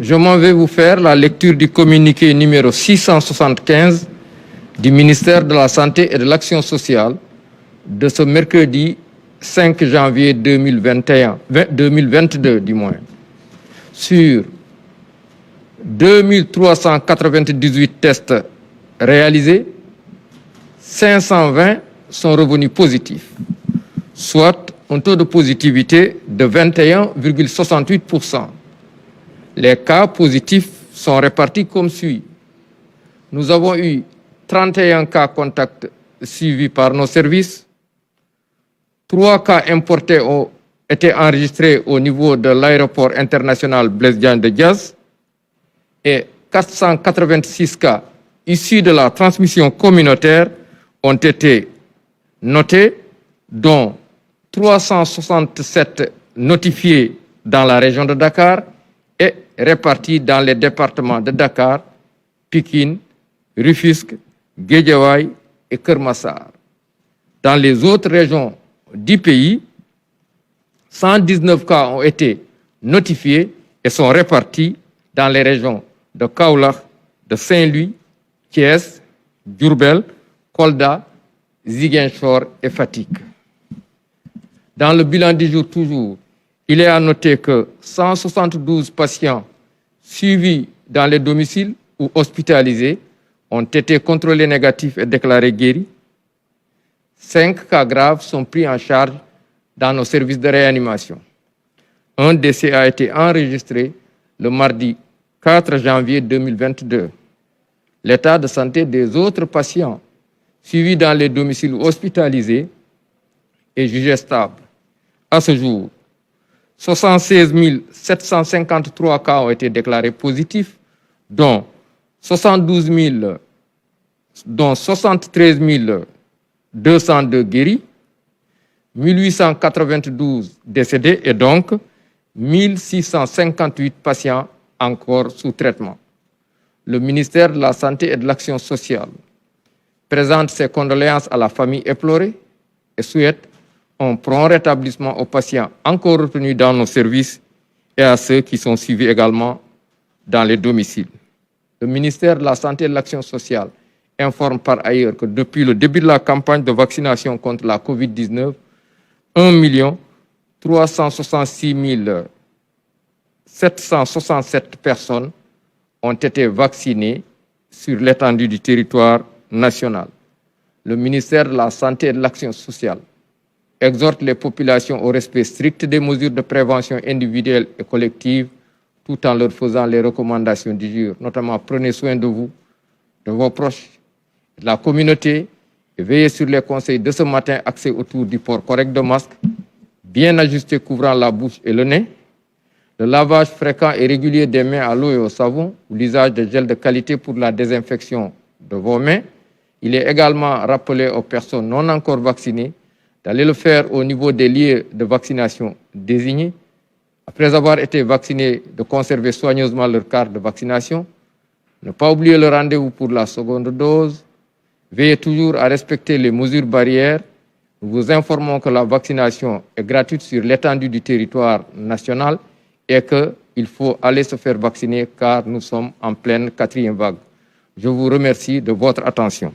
Je m'en vais vous faire la lecture du communiqué numéro 675 du ministère de la Santé et de l'Action sociale de ce mercredi 5 janvier 2022 du moins. Sur 2398 tests réalisés, 520 sont revenus positifs, soit un taux de positivité de 21,68%. Les cas positifs sont répartis comme suit. Nous avons eu 31 cas contacts suivis par nos services. 3 cas importés ont été enregistrés au niveau de l'aéroport international Blaise Diagne de Diass et 486 cas issus de la transmission communautaire ont été notés, dont 367 notifiés dans la région de Dakar et répartis dans les départements de Dakar, Pikine, Rufisque, Guédiawaye et Keur Massar. Dans les autres régions du pays, 119 cas ont été notifiés et sont répartis dans les régions de Kaolack, de Saint-Louis, Thiès, Diourbel, Kolda, Ziguinchor et Fatick. Dans le bilan du jour toujours, il est à noter que 172 patients suivis dans les domiciles ou hospitalisés ont été contrôlés négatifs et déclarés guéris. 5 cas graves sont pris en charge dans nos services de réanimation. Un décès a été enregistré le mardi 4 janvier 2022. L'état de santé des autres patients suivis dans les domiciles hospitalisés est jugé stable. À ce jour, 76 753 cas ont été déclarés positifs, dont 73 202 guéris, 1892 décédés et donc 1658 patients encore sous traitement. Le ministère de la Santé et de l'Action sociale présente ses condoléances à la famille éplorée et souhaite un prompt rétablissement aux patients encore retenus dans nos services et à ceux qui sont suivis également dans les domiciles. Le ministère de la Santé et de l'Action sociale informe par ailleurs que depuis le début de la campagne de vaccination contre la COVID-19, 1 366 767 personnes ont été vaccinées sur l'étendue du territoire national. Le ministère de la Santé et de l'Action sociale exhorte les populations au respect strict des mesures de prévention individuelle et collective, tout en leur faisant les recommandations du jour. Notamment, prenez soin de vous, de vos proches, de la communauté, et veillez sur les conseils de ce matin axés autour du port correct de masque, bien ajusté couvrant la bouche et le nez, le lavage fréquent et régulier des mains à l'eau et au savon, ou l'usage de gel de qualité pour la désinfection de vos mains. Il est également rappelé aux personnes non encore vaccinées d'aller le faire au niveau des lieux de vaccination désignés. Après avoir été vaccinés, de conserver soigneusement leur carte de vaccination. Ne pas oublier le rendez-vous pour la seconde dose. Veillez toujours à respecter les mesures barrières. Nous vous informons que la vaccination est gratuite sur l'étendue du territoire national et qu'il faut aller se faire vacciner car nous sommes en pleine 4e vague. Je vous remercie de votre attention.